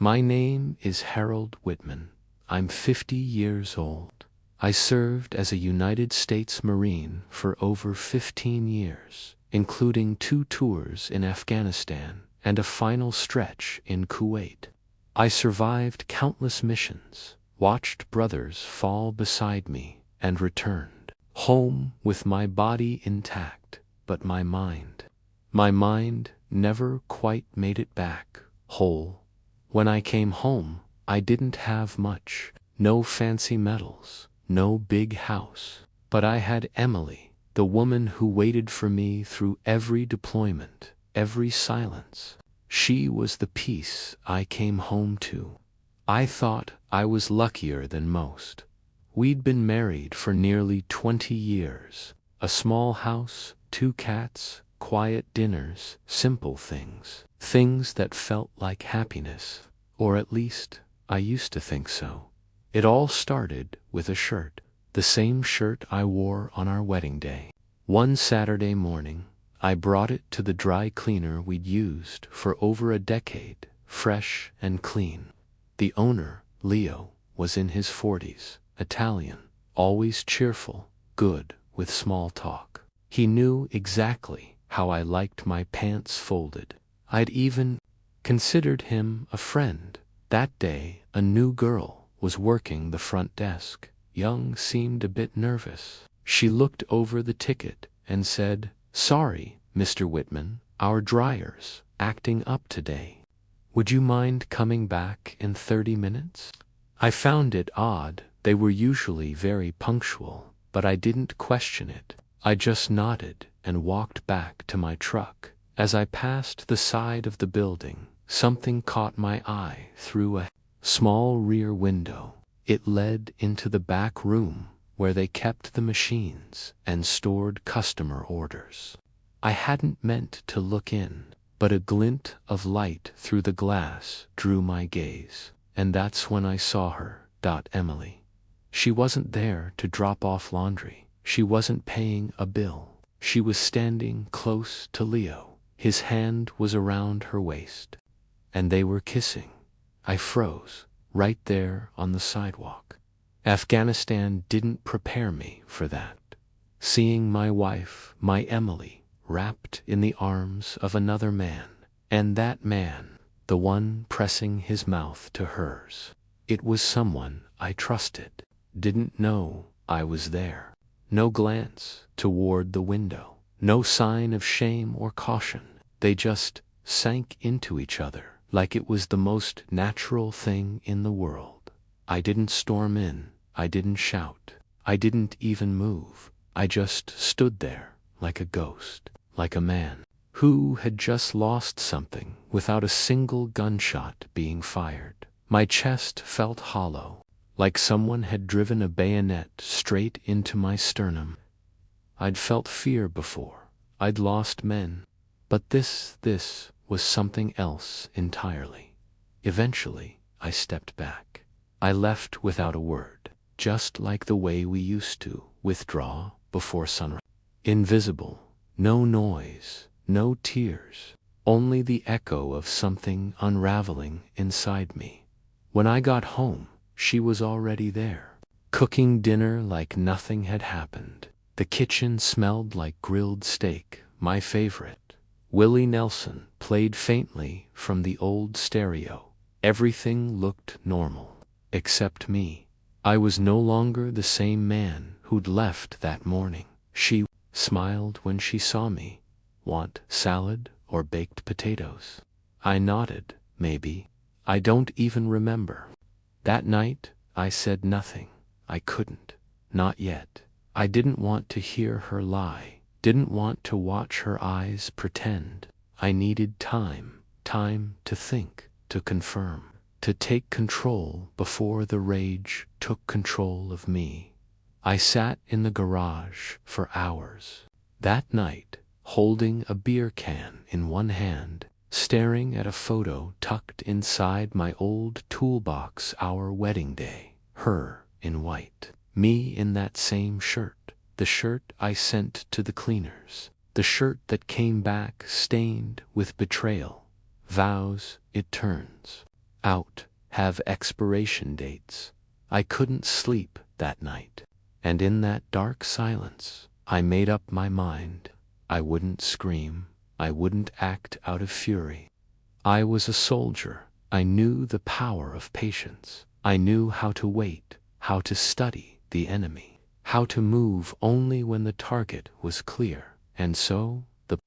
My name is Harold Whitman. I'm 50 years old. I served as a United States Marine for over 15 years, including 2 tours in Afghanistan and a final stretch in Kuwait. I survived countless missions, watched brothers fall beside me, and returned home with my body intact, but my mind never quite made it back whole. When I came home, I didn't have much, no fancy medals, no big house, but I had Emily, the woman who waited for me through every deployment, every silence. She was the peace I came home to. I thought I was luckier than most. We'd been married for nearly 20 years. A small house, 2 cats, quiet dinners, simple things. Things that felt like happiness. Or at least, I used to think so. It all started with a shirt. The same shirt I wore on our wedding day. One Saturday morning, I brought it to the dry cleaner we'd used for over a decade, fresh and clean. The owner, Leo, was in his 40s, Italian, always cheerful, good with small talk. He knew exactly how I liked my pants folded. I'd even considered him a friend. That day, a new girl was working the front desk. Young seemed a bit nervous. She looked over the ticket and said, "Sorry, Mr. Whitman, our dryer's acting up today. Would you mind coming back in 30 minutes?" I found it odd. They were usually very punctual, but I didn't question it. I just nodded and walked back to my truck. As I passed the side of the building, something caught my eye through a small rear window. It led into the back room where they kept the machines and stored customer orders. I hadn't meant to look in, but a glint of light through the glass drew my gaze, and that's when I saw her. Emily. She wasn't there to drop off laundry. She wasn't paying a bill. She was standing close to Leo. His hand was around her waist, and they were kissing. I froze, right there on the sidewalk. Afghanistan didn't prepare me for that. Seeing my wife, my Emily, wrapped in the arms of another man, and that man, the one pressing his mouth to hers. It was someone I trusted. Didn't know I was there. No glance toward the window. No sign of shame or caution. They just sank into each other like it was the most natural thing in the world. I didn't storm in. I didn't shout. I didn't even move. I just stood there like a ghost, like a man who had just lost something without a single gunshot being fired. My chest felt hollow, like someone had driven a bayonet straight into my sternum. I'd felt fear before. I'd lost men. But this was something else entirely. Eventually, I stepped back. I left without a word, just like the way we used to withdraw before sunrise. Invisible, no noise, no tears, only the echo of something unraveling inside me. When I got home, she was already there, cooking dinner like nothing had happened. The kitchen smelled like grilled steak, my favorite. Willie Nelson played faintly from the old stereo. Everything looked normal, except me. I was no longer the same man who'd left that morning. She smiled when she saw me. "Want salad or baked potatoes?" I nodded, maybe. I don't even remember. That night, I said nothing. I couldn't. Not yet. I didn't want to hear her lie. Didn't want to watch her eyes pretend. I needed time to think, to confirm, to take control before the rage took control of me. I sat in the garage for hours. That night, holding a beer can in one hand, staring at a photo tucked inside my old toolbox, our wedding day. Her in white. Me in that same shirt. The shirt I sent to the cleaners. The shirt that came back stained with betrayal. Vows, it turns out, have expiration dates. I couldn't sleep that night. And in that dark silence, I made up my mind. I wouldn't scream. I wouldn't act out of fury. I was a soldier. I knew the power of patience. I knew how to wait, how to study the enemy, how to move only when the target was clear. And so, the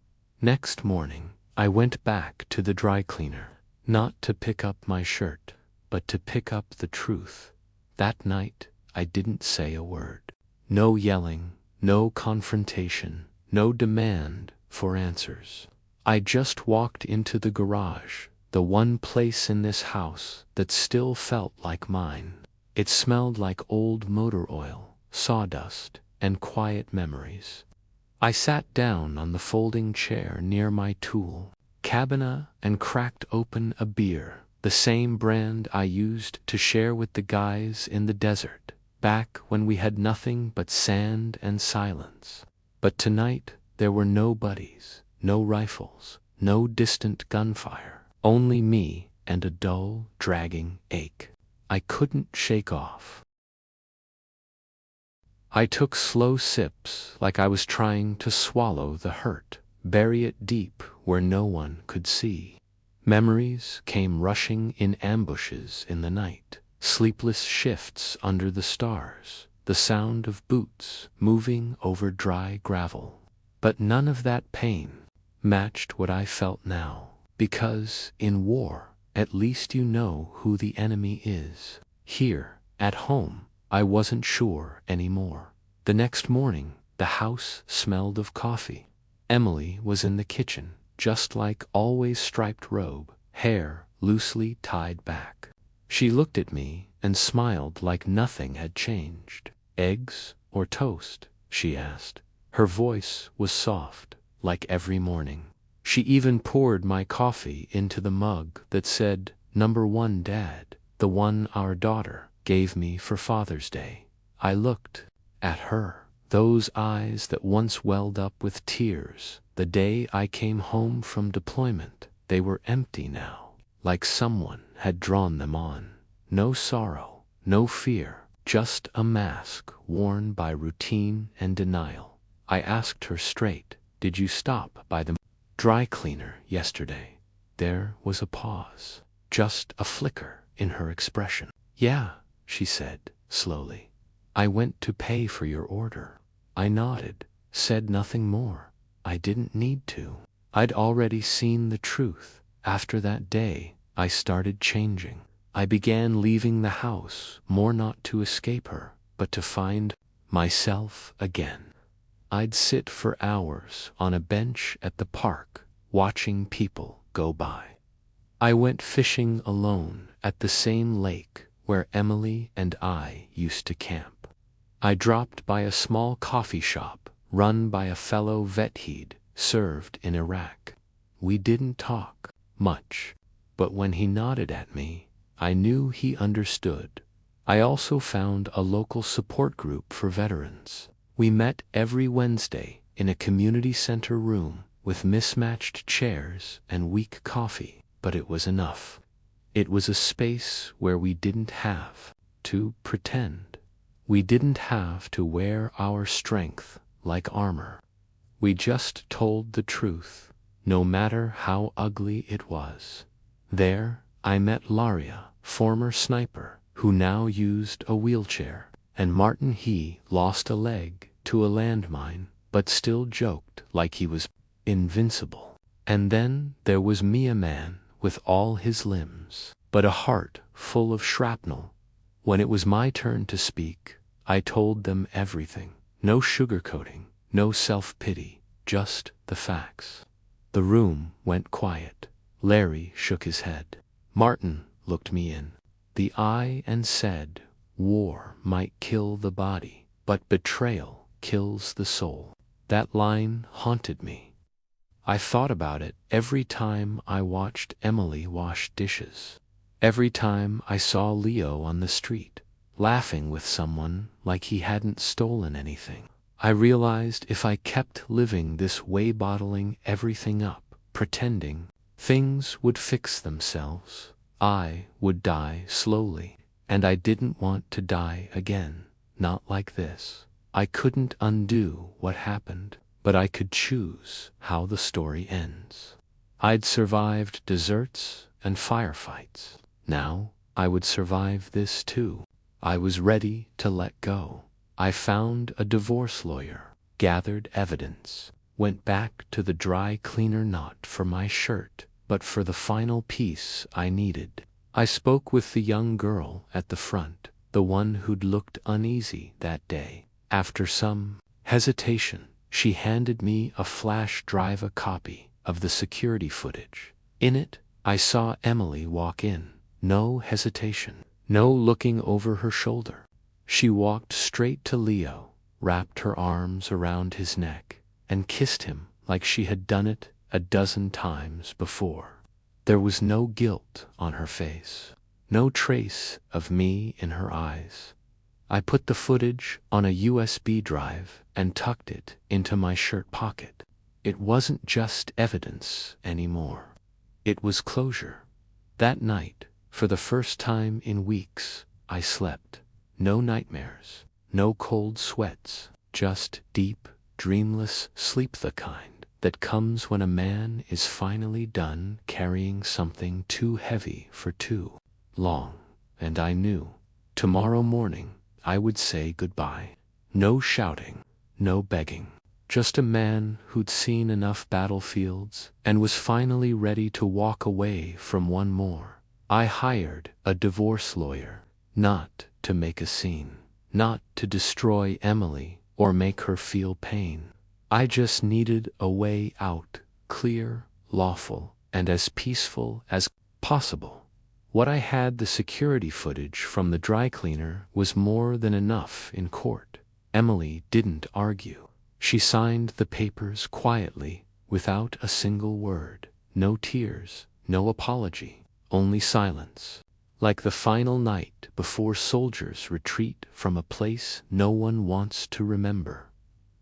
next morning, I went back to the dry cleaner, not to pick up my shirt, but to pick up the truth. That night, I didn't say a word. No yelling, no confrontation, no demand for answers. I just walked into the garage, the one place in this house that still felt like mine. It smelled like old motor oil, sawdust, and quiet memories. I sat down on the folding chair near my tool cabinet and cracked open a beer, the same brand I used to share with the guys in the desert, back when we had nothing but sand and silence. But tonight there were no buddies, no rifles, no distant gunfire, only me and a dull, dragging ache I couldn't shake off. I took slow sips like I was trying to swallow the hurt, bury it deep where no one could see. Memories came rushing in ambushes in the night, sleepless shifts under the stars, the sound of boots moving over dry gravel. But none of that pain matched what I felt now, because in war, at least you know who the enemy is. Here, at home, I wasn't sure anymore. The next morning, the house smelled of coffee. Emily was in the kitchen, just like always, striped robe, hair loosely tied back. She looked at me and smiled like nothing had changed. "Eggs or toast?" she asked. Her voice was soft, like every morning. She even poured my coffee into the mug that said, "Number 1 Dad," the one our daughter gave me for Father's Day. I looked at her, those eyes that once welled up with tears the day I came home from deployment. They were empty now, like someone had drawn them on. No sorrow, no fear, just a mask worn by routine and denial. I asked her straight, "Did you stop by the dry cleaner yesterday?" There was a pause, just a flicker in her expression. "Yeah," she said, slowly. "I went to pay for your order." I nodded, said nothing more. I didn't need to. I'd already seen the truth. After that day, I started changing. I began leaving the house, more not to escape her, but to find myself again. I'd sit for hours on a bench at the park, watching people go by. I went fishing alone at the same lake where Emily and I used to camp. I dropped by a small coffee shop run by a fellow vet he'd served in Iraq. We didn't talk much, but when he nodded at me, I knew he understood. I also found a local support group for veterans. We met every Wednesday in a community center room with mismatched chairs and weak coffee, but it was enough. It was a space where we didn't have to pretend. We didn't have to wear our strength like armor. We just told the truth, no matter how ugly it was. There, I met Laria, former sniper, who now used a wheelchair, and Martin. He lost a leg to a landmine, but still joked like he was invincible. And then there was me, a man with all his limbs, but a heart full of shrapnel. When it was my turn to speak, I told them everything. No sugarcoating, no self-pity, just the facts. The room went quiet. Larry shook his head. Martin looked me in the eye and said, "War might kill the body, but betrayal kills the soul." That line haunted me. I thought about it every time I watched Emily wash dishes. Every time I saw Leo on the street, laughing with someone like he hadn't stolen anything. I realized if I kept living this way, bottling everything up, pretending things would fix themselves, I would die slowly, and I didn't want to die again, not like this. I couldn't undo what happened, but I could choose how the story ends. I'd survived deserts and firefights. Now, I would survive this too. I was ready to let go. I found a divorce lawyer, gathered evidence, went back to the dry cleaner not for my shirt, but for the final piece I needed. I spoke with the young girl at the front, the one who'd looked uneasy that day. After some hesitation, she handed me a flash drive copy of the security footage. In it, I saw Emily walk in. No hesitation, no looking over her shoulder. She walked straight to Leo, wrapped her arms around his neck, and kissed him like she had done it a dozen times before. There was no guilt on her face, no trace of me in her eyes. I put the footage on a USB drive and tucked it into my shirt pocket. It wasn't just evidence anymore. It was closure. That night, for the first time in weeks, I slept. No nightmares, no cold sweats, just deep, dreamless sleep, the kind that comes when a man is finally done carrying something too heavy for too long. And I knew, tomorrow morning, I would say goodbye. No shouting, no begging. Just a man who'd seen enough battlefields and was finally ready to walk away from one more. I hired a divorce lawyer, not to make a scene, not to destroy Emily or make her feel pain. I just needed a way out, clear, lawful, and as peaceful as possible. What I had, the security footage from the dry cleaner, was more than enough in court. Emily didn't argue. She signed the papers quietly, without a single word. No tears, no apology, only silence. Like the final night before soldiers retreat from a place no one wants to remember.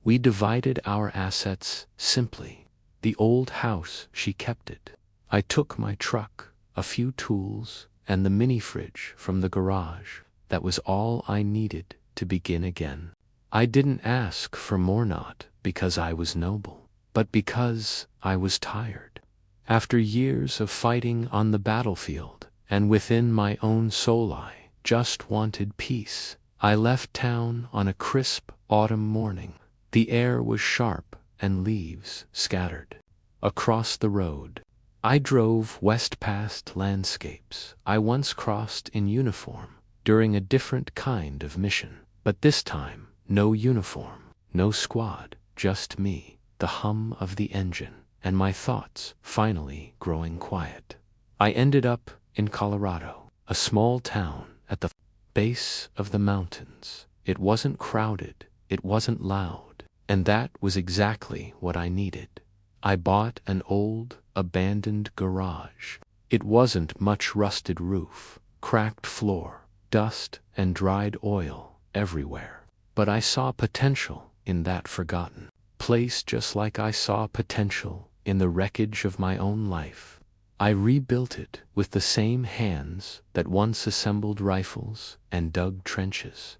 We divided our assets simply. The old house, she kept it. I took my truck, a few tools, and the mini fridge from the garage. That was all I needed to begin again. I didn't ask for more, not because I was noble, but because I was tired. After years of fighting on the battlefield, and within my own soul, I just wanted peace. I left town on a crisp autumn morning. The air was sharp and leaves scattered. Across the road, I drove west past landscapes I once crossed in uniform during a different kind of mission. But this time, no uniform, no squad, just me, the hum of the engine, and my thoughts finally growing quiet. I ended up in Colorado, a small town at the base of the mountains. It wasn't crowded, it wasn't loud, and that was exactly what I needed. I bought an old, abandoned garage. It wasn't much: rusted roof, cracked floor, dust and dried oil everywhere. But I saw potential in that forgotten place, just like I saw potential in the wreckage of my own life. I rebuilt it with the same hands that once assembled rifles and dug trenches.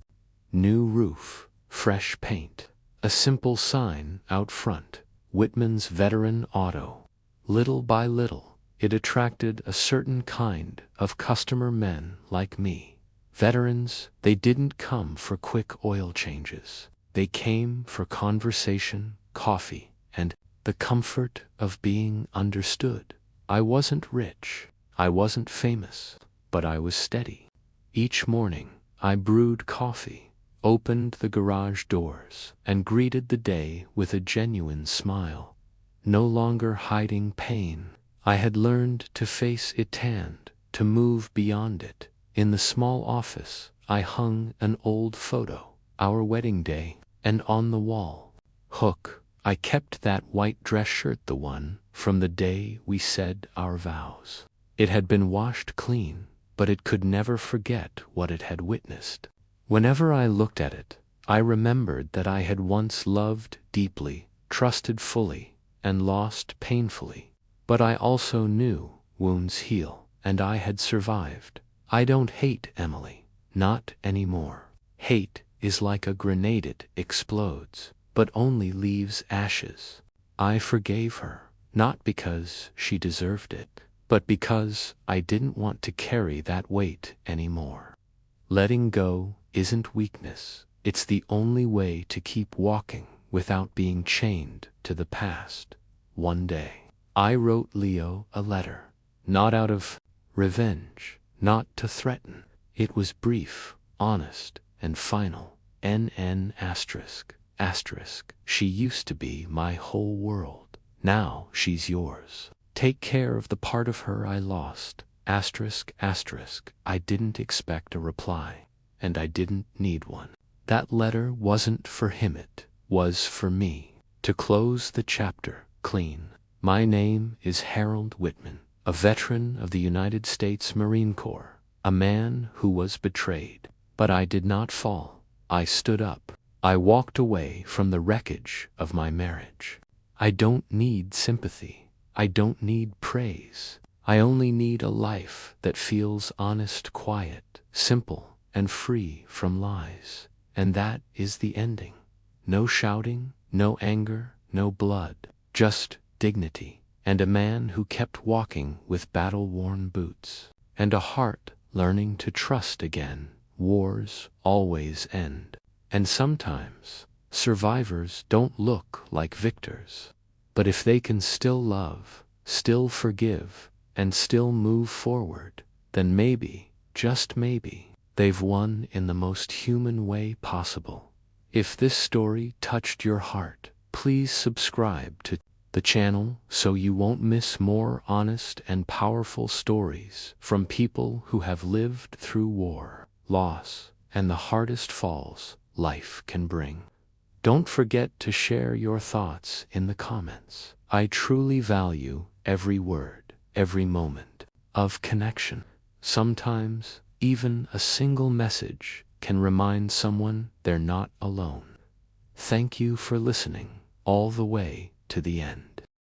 New roof, fresh paint, a simple sign out front, Whitman's Veteran Auto. Little by little, it attracted a certain kind of customer, men like me. Veterans, they didn't come for quick oil changes. They came for conversation, coffee, and the comfort of being understood. I wasn't rich, I wasn't famous, but I was steady. Each morning, I brewed coffee, opened the garage doors, and greeted the day with a genuine smile. No longer hiding pain, I had learned to face it and to move beyond it. In the small office, I hung an old photo, our wedding day, and on the wall hook, I kept that white dress shirt, the one from the day we said our vows. It had been washed clean, but it could never forget what it had witnessed. Whenever I looked at it, I remembered that I had once loved deeply, trusted fully, and lost painfully. But I also knew wounds heal, and I had survived. I don't hate Emily. Not anymore. Hate is like a grenade, it explodes, but only leaves ashes. I forgave her, not because she deserved it, but because I didn't want to carry that weight anymore. Letting go isn't weakness, it's the only way to keep walking without being chained to the past. One day, I wrote Leo a letter, not out of revenge, not to threaten. It was brief, honest, and final. NN asterisk, asterisk. She used to be my whole world. Now she's yours. Take care of the part of her I lost. Asterisk, asterisk. I didn't expect a reply, and I didn't need one. That letter wasn't for him, it was for me. To close the chapter clean. My name is Harold Whitman, a veteran of the United States Marine Corps, a man who was betrayed. But I did not fall. I stood up. I walked away from the wreckage of my marriage. I don't need sympathy. I don't need praise. I only need a life that feels honest, quiet, simple, and free from lies. And that is the ending. No shouting, no anger, no blood, just dignity, and a man who kept walking with battle-worn boots, and a heart learning to trust again. Wars always end, and sometimes survivors don't look like victors. But if they can still love, still forgive, and still move forward, then maybe, just maybe, they've won in the most human way possible. If this story touched your heart, please subscribe to the channel so you won't miss more honest and powerful stories from people who have lived through war, loss, and the hardest falls life can bring. Don't forget to share your thoughts in the comments. I truly value every word, every moment of connection. Sometimes, even a single message can remind someone they're not alone. Thank you for listening all the way to the end.